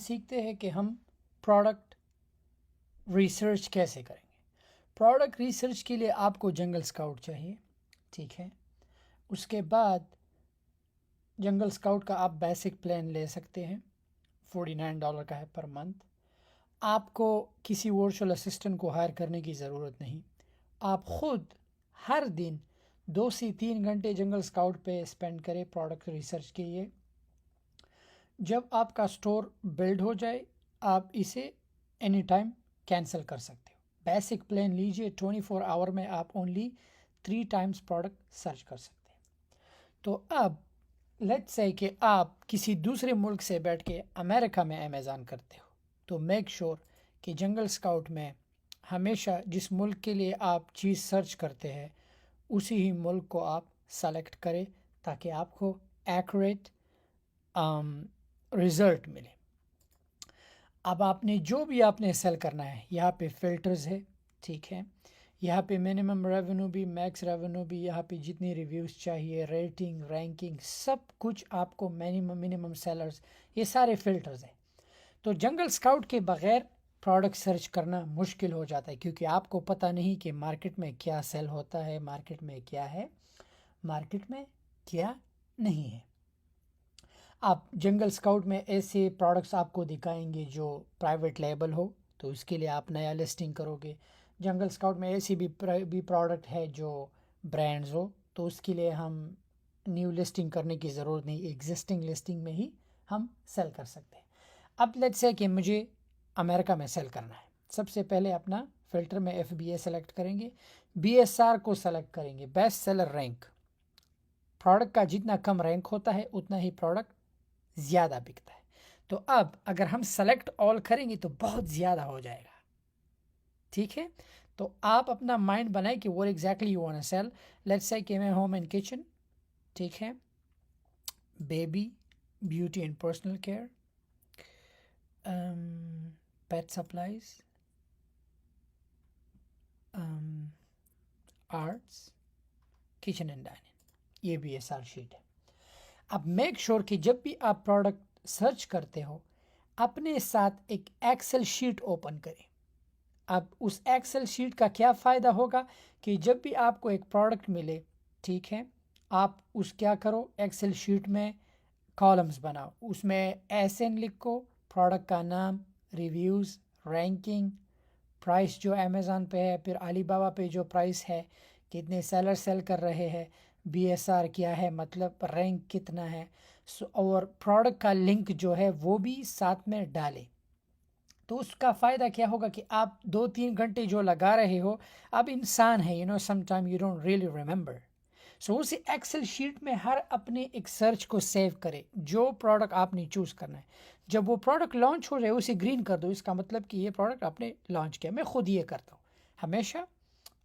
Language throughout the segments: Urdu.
سیکھتے ہیں کہ ہم پروڈکٹ ریسرچ کیسے کریں گے۔ پروڈکٹ ریسرچ کے لیے آپ کو جنگل اسکاؤٹ چاہیے، ٹھیک ہے۔ اس کے بعد جنگل اسکاؤٹ کا آپ بیسک پلان لے سکتے ہیں، $49 کا ہے پر منتھ۔ آپ کو کسی ورچوئل اسسٹنٹ کو ہائر کرنے کی ضرورت نہیں، آپ خود ہر دن 2 سے 3 گھنٹے جنگل اسکاؤٹ پہ اسپینڈ کریں پروڈکٹ ریسرچ کے لیے۔ جب آپ کا اسٹور بلڈ ہو جائے آپ اسے اینی ٹائم کینسل کر سکتے ہو۔ بیسک پلان لیجئے، 24 آور میں آپ اونلی 3 ٹائمز پروڈکٹ سرچ کر سکتے ہیں۔ تو اب لیٹس سے کہ آپ کسی دوسرے ملک سے بیٹھ کے امریکہ میں امیزون کرتے ہو، تو میک شور کہ جنگل اسکاؤٹ میں ہمیشہ جس ملک کے لیے آپ چیز سرچ کرتے ہیں اسی ہی ملک کو آپ سلیکٹ کریں تاکہ آپ کو ایکوریٹ رزلٹ ملے۔ اب آپ نے جو بھی آپ نے سیل کرنا ہے، یہاں پہ فلٹرز ہے، ٹھیک ہے، یہاں پہ منیمم ریونیو بھی، میکس ریونیو بھی، یہاں پہ جتنی ریویوز چاہیے، ریٹنگ، رینکنگ، سب کچھ آپ کو منیمم سیلرز، یہ سارے فلٹرز ہیں۔ تو جنگل اسکاؤٹ کے بغیر پروڈکٹ سرچ کرنا مشکل ہو جاتا ہے، کیونکہ آپ کو پتہ نہیں کہ مارکیٹ میں کیا سیل ہوتا ہے، مارکیٹ میں کیا ہے، مارکیٹ میں کیا نہیں ہے۔ آپ جنگل اسکاؤٹ میں ایسے پروڈکٹس آپ کو دکھائیں گے جو پرائیویٹ لیبل ہو، تو اس کے لیے آپ نیا لسٹنگ کرو گے۔ جنگل اسکاؤٹ میں ایسی بھی پروڈکٹ ہے جو برانڈز ہو، تو اس کے لیے ہم نیو لسٹنگ کرنے کی ضرورت نہیں، ایگزسٹنگ لسٹنگ میں ہی ہم سیل کر سکتے ہیں۔ اب لیٹس سے کہ مجھے امریکہ میں سیل کرنا ہے، سب سے پہلے اپنا فلٹر میں FBA سلیکٹ کریں گے، BSR کو سلیکٹ کریں گے، بیسٹ سیلر رینک۔ پروڈکٹ کا جتنا کم رینک ہوتا ہے اتنا ہی پروڈکٹ زیادہ بکتا ہے۔ تو اب اگر ہم سلیکٹ آل کریں گے تو بہت زیادہ ہو جائے گا، ٹھیک ہے۔ تو آپ اپنا مائنڈ بنائیں کہ what exactly you want to sell۔ Let's say کہ میں ہوم اینڈ کچن، ٹھیک ہے، baby, beauty and personal care, pet supplies, arts, kitchen and dining, یہ BSR شیٹ ہے۔ اب میک شور کہ جب بھی آپ پروڈکٹ سرچ کرتے ہو اپنے ساتھ ایک ایکسل شیٹ اوپن کریں۔ اب اس ایکسل شیٹ کا کیا فائدہ ہوگا کہ جب بھی آپ کو ایک پروڈکٹ ملے، ٹھیک ہے، آپ اس کیا کرو، ایکسل شیٹ میں کالمز بناؤ، اس میں SN لکھو، پروڈکٹ کا نام، ریویوز، رینکنگ، پرائس جو امیزون پہ ہے، پھر علی بابا پہ جو پرائس ہے، کتنے سیلر سیل کر رہے ہیں، BSR کیا ہے، مطلب رینک کتنا ہے، اور پروڈکٹ کا لنک جو ہے وہ بھی ساتھ میں ڈالے۔ تو اس کا فائدہ کیا ہوگا کہ آپ 2-3 گھنٹے جو لگا رہے ہو، اب انسان ہے، some time you don't really remember, so اسی ایکسل شیٹ میں ہر اپنے ایک سرچ کو سیو کرے جو پروڈکٹ آپ نے چوز کرنا ہے۔ جب وہ پروڈکٹ لانچ ہو جائے اسے گرین کر دو، اس کا مطلب کہ یہ پروڈکٹ آپ نے لانچ کیا۔ میں خود یہ کرتا ہوں ہمیشہ،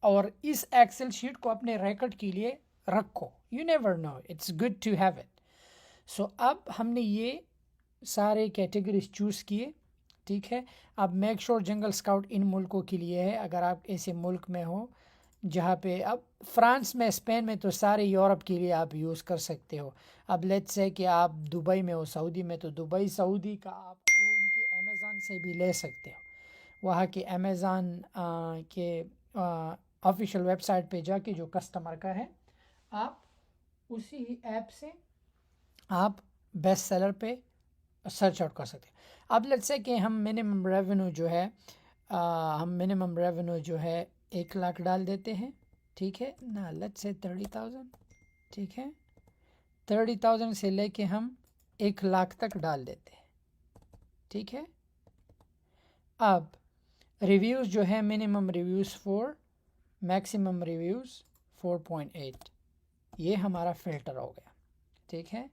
اور اس ایکسل شیٹ کو اپنے ریکارڈ کے لیے رکھو، you never know, it's good to have it. So اب ہم نے یہ سارے کیٹیگریز چوز کیے، ٹھیک ہے۔ اب میک شور جنگل اسکاؤٹ ان ملکوں کے لیے ہے، اگر آپ ایسے ملک میں ہو جہاں پہ، اب فرانس میں، اسپین میں، تو سارے یورپ کے لیے آپ یوز کر سکتے ہو۔ اب لیٹس سے کہ آپ دبئی میں ہو، سعودی میں، تو دبئی سعودی کا آپ ان کے امیزون سے بھی لے سکتے ہو، وہاں کے امیزون کے آفیشیل ویب سائٹ پہ جا کے جو کسٹمر کا ہے، آپ اسی ہی ایپ سے آپ بیسٹ سیلر پہ سرچ آؤٹ کر سکتے ہیں۔ اب لیٹس سے کہ ہم منیمم ریونیو جو ہے 1 لاکھ ڈال دیتے ہیں، ٹھیک ہے نا، لیٹس سے 30,000، ٹھیک ہے، 30,000 سے لے کے ہم 1 لاکھ تک ڈال دیتے ہیں، ٹھیک ہے۔ اب ریویوز جو ہے منیمم ریویوز 4، میکسیمم ریویوز 4.8، یہ ہمارا فلٹر ہو گیا، ٹھیک ہے۔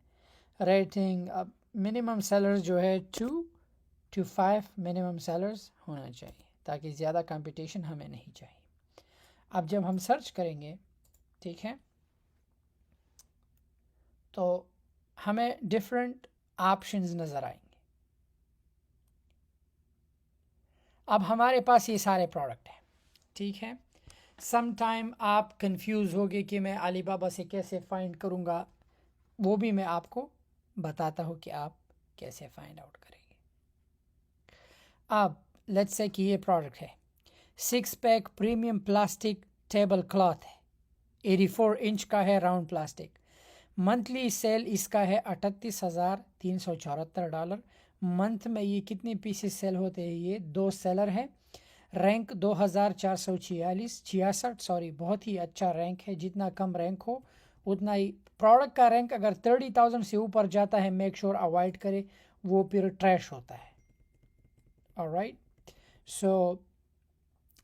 ریٹنگ، اب منیمم سیلرز جو ہے 2 to 5 منیمم سیلرز ہونا چاہیے تاکہ زیادہ کمپٹیشن ہمیں نہیں چاہیے۔ اب جب ہم سرچ کریں گے، ٹھیک ہے، تو ہمیں ڈفرینٹ آپشنز نظر آئیں گے۔ اب ہمارے پاس یہ سارے پروڈکٹ ہیں، ٹھیک ہے۔ سم ٹائم آپ کنفیوز ہوگے کہ میں علی بابا سے کیسے فائنڈ کروں گا، وہ بھی میں آپ کو بتاتا ہوں کہ آپ کیسے فائنڈ آؤٹ کریں گے۔ اب لیٹس سے کہ یہ پروڈکٹ ہے 6 pack premium plastic table cloth ہے 84 انچ کا ہے راؤنڈ پلاسٹک. منتھلی سیل اس کا ہے $38,374. منتھ میں یہ کتنے پیسز سیل ہوتے ہیں؟ یہ 2 سیلر ہے. رینک 2446 بہت ہی اچھا رینک ہے. جتنا کم رینک ہو اتنا ہی پروڈکٹ کا رینک اگر 30,000 سے اوپر جاتا ہے میک شور اوائڈ کرے، وہ پھر ٹریش ہوتا ہے. alright سو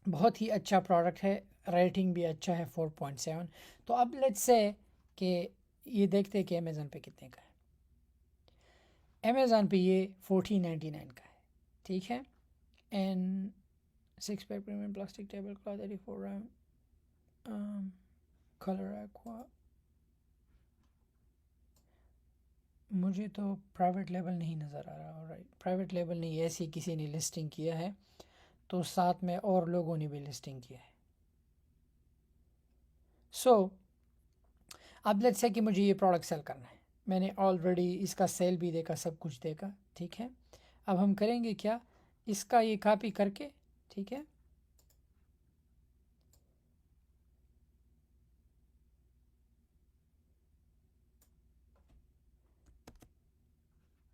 بہت ہی اچھا پروڈکٹ ہے. ریٹنگ بھی اچھا ہے 4.7. تو اب لیٹس سے کہ یہ دیکھتے ہیں کہ امیزون پہ کتنے کا ہے. امیزون پہ یہ 1499 کا ہے. ٹھیک ہے. And 6 pack premium plastic table cloth 84 رام کلر ایکوا. مجھے تو پرائیویٹ لیبل نہیں نظر آ رہا. رائٹ پرائیویٹ لیبل نہیں، ایسی کسی نے لسٹنگ کیا ہے تو ساتھ میں اور لوگوں نے بھی لسٹنگ کیا ہے. سو اب لیٹس سے کہ مجھے یہ پروڈکٹ سیل کرنا ہے. میں نے آلریڈی اس کا سیل بھی دیکھا، سب کچھ دیکھا. ٹھیک ہے. اب ہم کریں گے کیا، اس کا یہ کاپی کر کے، ٹھیک ہے،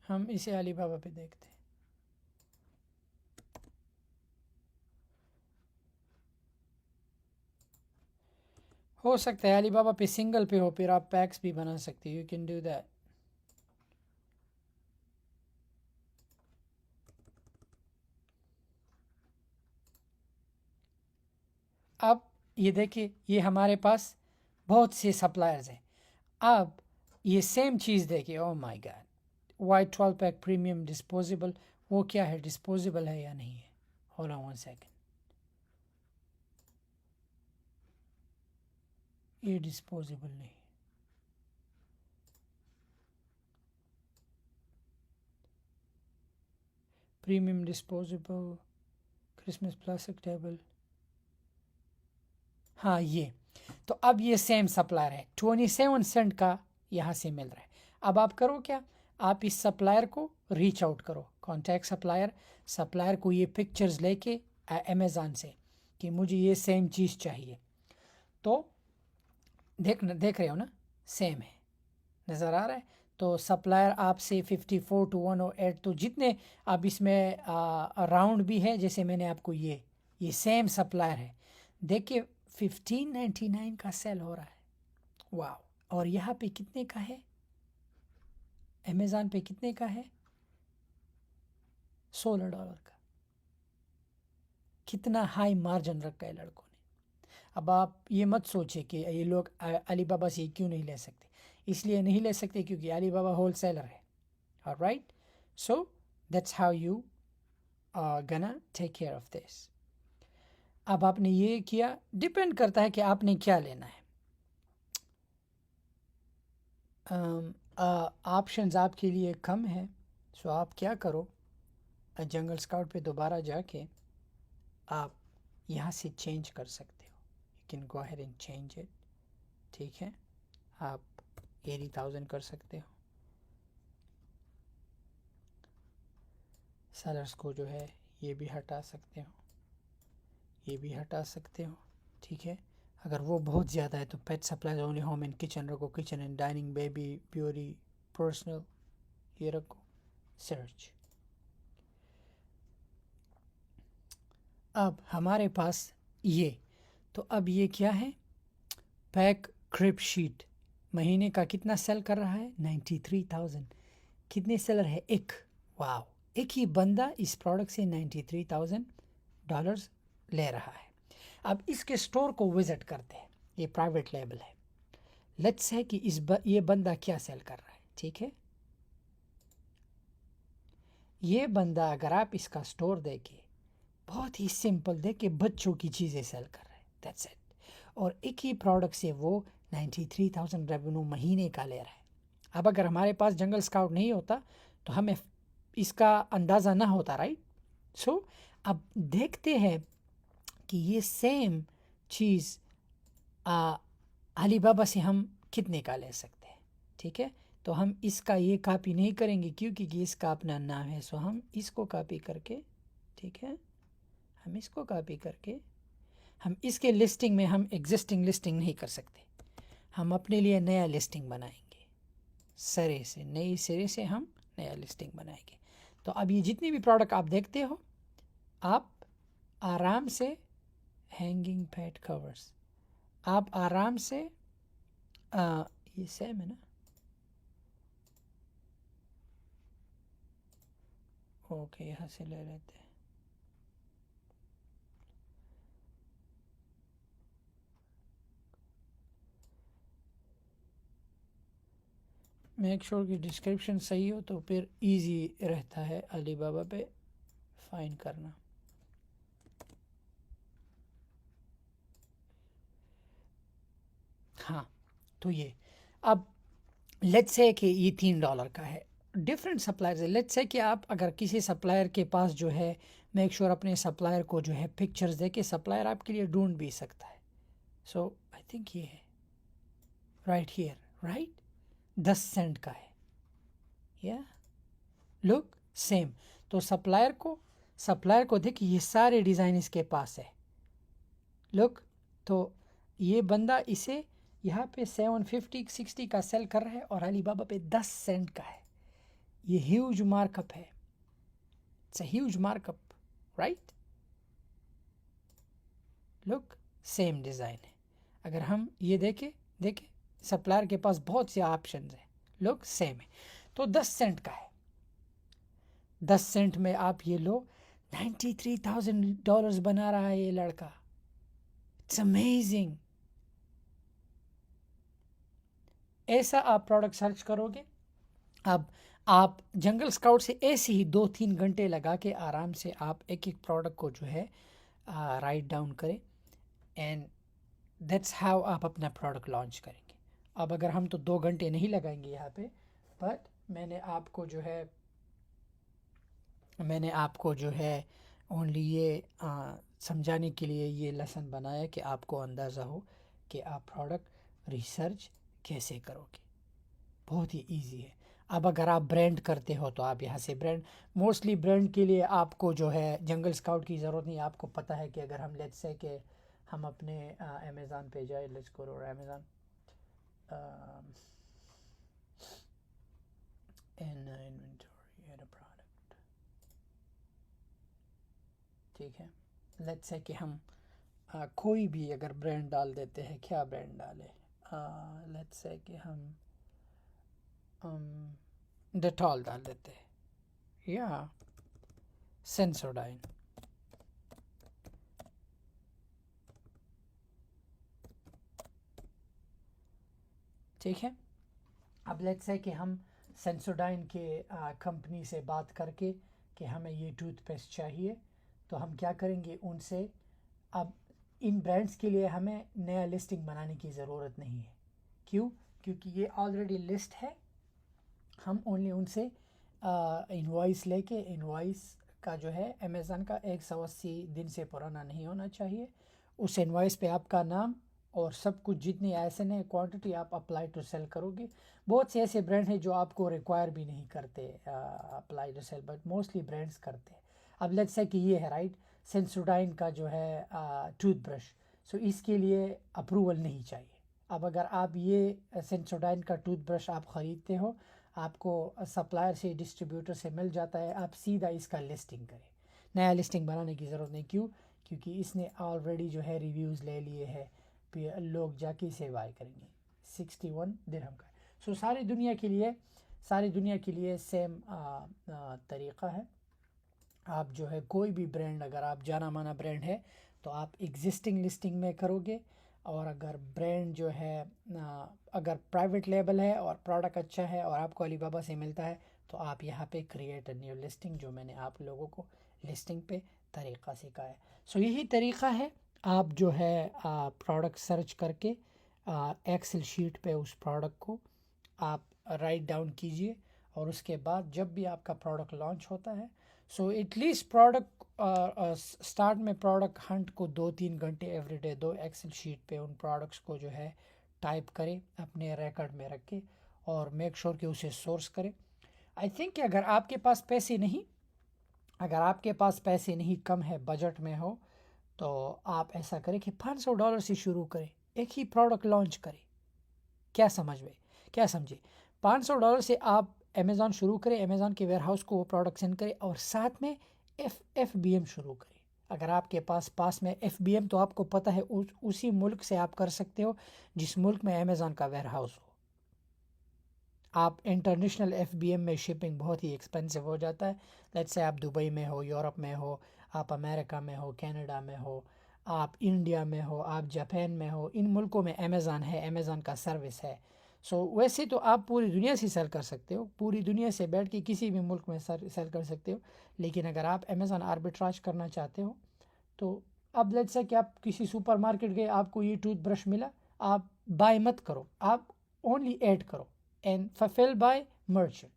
ہم اسے علی بابا پہ دیکھتے ہیں. ہو سکتا ہے علی بابا پہ سنگل پہ ہو، پھر آپ پیکس بھی بنا سکتے. You can do that. اب یہ دیکھیں، یہ ہمارے پاس بہت سے سپلائرز ہیں. اب یہ سیم چیز دیکھیں. Oh my God, white 12 pack premium disposable. وہ کیا ہے، ڈسپوزیبل ہے یا نہیں ہے؟ Hold on 1 second. یہ ڈسپوزیبل نہیں. Premium disposable Christmas plastic table. ہاں یہ تو اب یہ سیم سپلائر ہے. 27 سینٹ کا یہاں سے مل رہا ہے. اب آپ کرو کیا، آپ اس سپلائر کو ریچ آؤٹ کرو، کانٹیکٹ سپلائر کو یہ پکچرز لے کے امیزون سے کہ مجھے یہ سیم چیز چاہیے. تو دیکھ رہے ہو نا، سیم ہے، نظر آ رہا ہے. تو سپلائر آپ سے 54 to 108. تو جتنے اب اس میں راؤنڈ بھی ہے، جیسے میں نے آپ کو یہ سیم سپلائر ہے. دیکھیے 1599 کا سیل ہو رہا ہے. واو. اور یہاں پہ کتنے کا ہے، امیزون پہ کتنے کا ہے؟ $16 کا. کتنا ہائی مارجن رکھا ہے لڑکوں نے. اب آپ یہ مت سوچے کہ یہ لوگ علی بابا سے کیوں نہیں لے سکتے. اس لیے نہیں لے سکتے کیونکہ علی بابا ہول سیلر ہے. alright so that's how you are gonna take care of this. اب آپ نے یہ کیا، ڈیپینڈ کرتا ہے کہ آپ نے کیا لینا ہے. آپشنز آپ کے لیے کم ہے. سو آپ کیا کرو، جنگل اسکاؤٹ پہ دوبارہ جا کے آپ یہاں سے چینج کر سکتے ہو. You can go ahead and change it. ٹھیک ہے. آپ 80,000 کر سکتے ہو. سیلرز کو جو ہے یہ بھی ہٹا سکتے ہو، یہ بھی ہٹا سکتے ہو. ٹھیک ہے. اگر وہ بہت زیادہ ہے تو pet supplies only home and kitchen رکھو. Kitchen and dining, baby, beauty, personal, یہ رکھو. سرچ. اب ہمارے پاس یہ، تو اب یہ کیا ہے، پیک کرپ شیٹ. مہینے کا کتنا سیل کر رہا ہے؟ 93,000. کتنے سیلر ہے؟ ایک. واو. ایک ہی بندہ اس پروڈکٹ سے $93,000 لے رہا ہے. اب اس کے سٹور کو وزٹ کرتے ہیں. یہ پرائیویٹ لیبل ہے. لیٹس ہے کہ یہ بندہ کیا سیل کر رہا ہے. ٹھیک ہے. یہ بندہ اگر آپ اس کا سٹور دیکھیں، بہت ہی سمپل، دیکھیں بچوں کی چیزیں سیل کر رہے ہیں. That's it. اور ایک ہی پروڈکٹ سے وہ 93,000 ریونیو مہینے کا لے رہا ہے. اب اگر ہمارے پاس جنگل اسکاؤٹ نہیں ہوتا تو ہمیں اس کا اندازہ نہ ہوتا. رائٹ. سو اب دیکھتے ہیں کہ یہ سیم چیز علی بابا سے ہم کتنے کا لے سکتے ہیں. ٹھیک ہے. تو ہم اس کا یہ کاپی نہیں کریں گے کیونکہ اس کا اپنا نام ہے. سو ہم اس کو کاپی کر کے ٹھیک ہے. ہم اس کو کاپی کر کے ہم اس کے لسٹنگ میں ہم ایگزسٹنگ لسٹنگ نہیں کر سکتے. ہم اپنے لیے نیا لسٹنگ بنائیں گے سرے سے، نئی سرے سے ہم نیا لسٹنگ بنائیں گے. تو اب یہ جتنی بھی پروڈکٹ آپ دیکھتے ہو، آپ آرام سے ہینگنگ پیڈ کورس، آپ آرام سے یہ سیم ہے نا، اوکے یہاں سے لے لیتے ہیں. میک شور کی ڈسکرپشن صحیح ہو تو پھر ایزی رہتا ہے علی بابا پہ فائنڈ کرنا. ہاں تو یہ اب لیٹ سے کہ یہ $3 کا ہے. ڈفرینٹ سپلائر ہے. لیٹ سے کہ آپ اگر کسی سپلائر کے پاس جو ہے میک شور اپنے سپلائر کو جو ہے پکچرز دے کے سپلائر آپ کے لیے ڈھونڈ بھی سکتا ہے. سو آئی تھنک یہ ہے رائٹ ہیئر، رائٹ 10 سینٹ کا ہے. یا لک سیم. تو سپلائر کو دیکھ یہ سارے ڈیزائن اس کے پاس ہے. لک تو یہ بندہ اسے یہاں پہ 750-60 کا سیل کر رہا ہے اور علی بابا پہ 10 سینٹ کا ہے. یہ ہیوج مارک اپ ہے. It's a huge mark up, right. Look same design ہے. اگر ہم یہ دیکھیں سپلائر کے پاس بہت سے آپشنز ہیں. لک سیم ہے. تو 10 سینٹ کا ہے. 10 سینٹ میں آپ یہ لو $93,000 بنا رہا ہے یہ لڑکا. It's amazing. ایسا آپ پروڈکٹ سرچ کرو گے. اب آپ جنگل اسکاؤٹ سے ایسے ہی 2-3 گھنٹے لگا کے آرام سے آپ ایک پروڈکٹ کو جو ہے رائٹ ڈاؤن کریں اینڈ دیٹس ہاؤ آپ اپنا پروڈکٹ لانچ کریں گے. اب اگر ہم تو 2 گھنٹے نہیں لگائیں گے یہاں پہ، بٹ میں نے آپ کو جو ہے اونلی یہ سمجھانے کے لیے یہ لیسن بنایا کہ آپ کو اندازہ ہو کہ آپ پروڈکٹ ریسرچ کیسے کرو گے. بہت ہی ایزی ہے. اب اگر آپ برانڈ کرتے ہو تو آپ یہاں سے موسٹلی برانڈ کے لیے آپ کو جو ہے جنگل اسکاؤٹ کی ضرورت نہیں. آپ کو پتہ ہے کہ اگر ہم لیٹس سے کہ ہم اپنے امیزون پہ جائے، let's go to Amazon product, ٹھیک ہے. لیٹس سے کہ ہم کوئی بھی اگر برانڈ ڈال دیتے ہیں، کیا برانڈ ڈالے، لیٹس سے کہ ہم ڈیٹول ڈال دیتے ہیں یا سینسوڈائن. ٹھیک ہے. اب لیٹس سے کہ ہم سینسوڈائن کے کمپنی سے بات کر کے کہ ہمیں یہ ٹوتھ پیسٹ چاہیے، تو ہم کیا کریں گے ان سے. اب ان برانڈس کے لیے ہمیں نیا لسٹنگ بنانے کی ضرورت نہیں ہے. کیوں؟ کیونکہ یہ آلریڈی لسٹ ہے. ہم اونلی ان سے انوائس لے کے، انوائس کا جو ہے امیزون کا 180 دن سے پرانا نہیں ہونا چاہیے. اس انوائس پہ آپ کا نام اور سب کچھ جتنی ایسن ہے کوانٹٹی آپ اپلائی ٹو سیل کرو گے. بہت سے ایسے برانڈ ہیں جو آپ کو ریکوائر بھی نہیں کرتے apply to sell, but mostly brands کرتے ہیں. اب لیٹس سے کہ یہ ہے رائٹ سینسوڈائن کا جو ہے ٹوتھ برش، سو اس کے لیے اپروول نہیں چاہیے. اب اگر آپ یہ سینسوڈائن کا ٹوتھ برش آپ خریدتے ہو، آپ کو سپلائر سے ڈسٹریبیوٹر سے مل جاتا ہے، آپ سیدھا اس کا لسٹنگ کریں. نیا لسٹنگ بنانے کی ضرورت نہیں. کیوں؟ کیونکہ اس نے آلریڈی جو ہے ریویوز لے لیے ہیں، پھر لوگ جا کے اسے بائی کریں گے. 61 درہم کا. سو ساری دنیا کے لیے سیم طریقہ ہے. آپ جو ہے کوئی بھی برانڈ، اگر آپ جانا مانا برانڈ ہے تو آپ ایگزسٹنگ لسٹنگ میں کرو گے، اور اگر برانڈ جو ہے اگر پرائیویٹ لیبل ہے اور پروڈکٹ اچھا ہے اور آپ کو علی بابا سے ملتا ہے تو آپ یہاں پہ کریٹ اے نیو لسٹنگ، جو میں نے آپ لوگوں کو لسٹنگ پہ طریقہ سکھایا ہے. سو یہی طریقہ ہے. آپ جو ہے پروڈکٹ سرچ کر کے ایکسل شیٹ پہ اس پروڈکٹ کو آپ رائٹ ڈاؤن کیجئے، اور اس کے بعد جب بھی آپ کا پروڈکٹ لانچ ہوتا ہے، so at least product start میں پروڈکٹ ہنٹ کو 2-3 گھنٹے ایوری ڈے دو. ایکسل شیٹ پہ ان پروڈکٹس کو جو ہے ٹائپ کرے، اپنے ریکارڈ میں رکھے، اور میک شور کہ اسے سورس کرے. آئی تھنک کہ اگر آپ کے پاس پیسے نہیں اگر آپ کے پاس پیسے نہیں، کم ہے، بجٹ میں ہو، تو آپ ایسا کریں کہ $500 سے شروع کریں، ایک ہی پروڈکٹ لانچ کریں. کیا سمجھے؟ $500 سے آپ امیزون شروع کریں، امیزون کے ویئر ہاؤس کو وہ پروڈکٹ سینڈ کریں، اور ساتھ میں ایف بی ایم شروع کریں. اگر آپ کے پاس میں ایف بی ایم، تو آپ کو پتہ ہے اسی ملک سے آپ کر سکتے ہو جس ملک میں امیزون کا ویئر ہاؤس ہو. آپ انٹرنیشنل ایف بی ایم میں شپنگ بہت ہی ایکسپینسو ہو جاتا ہے. لیٹس سے آپ دبئی میں ہو، یورپ میں ہو، آپ امریکہ میں ہو، کینیڈا میں ہو، آپ انڈیا میں ہو، آپ جاپان میں ہو، ان ملکوں میں امیزون ہے، امیزون کا سروس ہے. ویسے تو آپ پوری دنیا سے سیل کر سکتے ہو، پوری دنیا سے بیٹھ کے کسی بھی ملک میں سیل کر سکتے ہو. لیکن اگر آپ امیزون آربیٹراج کرنا چاہتے ہو، تو اب لیٹس سے کہ آپ کسی سپر مارکیٹ گئے، آپ کو یہ ٹوتھ برش ملا، آپ بائی مت کرو، آپ اونلی ایڈ کرو اینڈ فلفل بائی مرچنٹ،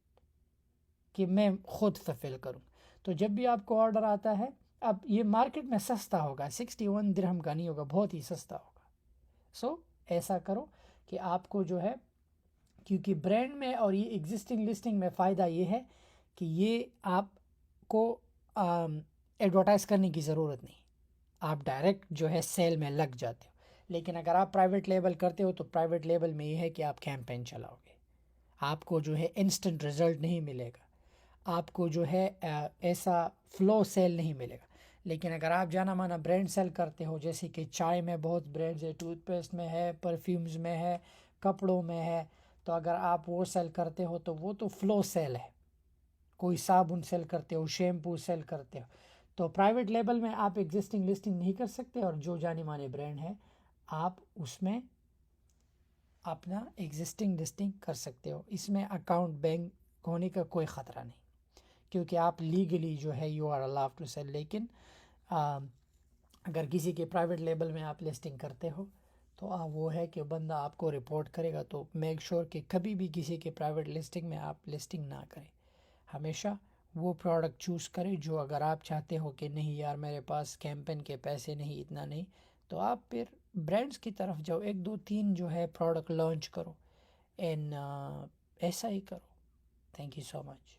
کہ میں خود فلفل کروں. تو جب بھی آپ کو آرڈر آتا ہے، اب یہ مارکیٹ میں سستا ہوگا، 61 درہم کا نہیں ہوگا، بہت ہی سستا ہوگا. ایسا کرو کہ آپ کو جو ہے، کیونکہ برانڈ میں اور یہ ایگزسٹنگ لسٹنگ میں فائدہ یہ ہے کہ یہ آپ کو ایڈورٹائز کرنے کی ضرورت نہیں، آپ ڈائریکٹ جو ہے سیل میں لگ جاتے ہو. لیکن اگر آپ پرائیویٹ لیبل کرتے ہو، تو پرائیویٹ لیبل میں یہ ہے کہ آپ کیمپین چلاؤ گے، آپ کو جو ہے انسٹنٹ رزلٹ نہیں ملے گا، آپ کو جو ہے ایسا فلو سیل نہیں ملے گا. لیکن اگر آپ جانا مانا برانڈ سیل کرتے ہو، جیسے کہ چائے میں بہت برانڈز ہے، ٹوتھ پیسٹ میں ہے، پرفیومز میں ہے، کپڑوں میں ہے، تو اگر آپ وہ سیل کرتے ہو تو وہ تو فلو سیل ہے. کوئی صابن سیل کرتے ہو، شیمپو سیل کرتے ہو، تو پرائیویٹ لیبل میں آپ ایگزسٹنگ لسٹنگ نہیں کر سکتے. اور جو جانے مانے برانڈ ہے، آپ اس میں اپنا ایگزسٹنگ لسٹنگ کر سکتے ہو. اس میں اکاؤنٹ بینک ہونے کا کوئی خطرہ نہیں، کیونکہ آپ لیگلی جو ہے you are allowed to sell. لیکن اگر کسی کے پرائیویٹ لیبل میں آپ لسٹنگ کرتے ہو، تو وہ ہے کہ بندہ آپ کو رپورٹ کرے گا. تو میک شور کہ کبھی بھی کسی کے پرائیویٹ لسٹنگ میں آپ لسٹنگ نہ کریں. ہمیشہ وہ پروڈکٹ چوز کریں جو، اگر آپ چاہتے ہو کہ نہیں یار میرے پاس کیمپین کے پیسے نہیں، اتنا نہیں، تو آپ پھر برانڈس کی طرف جاؤ، 1 2 3 جو ہے پروڈکٹ لانچ کرو، ایسا ہی کرو. Thank you so much.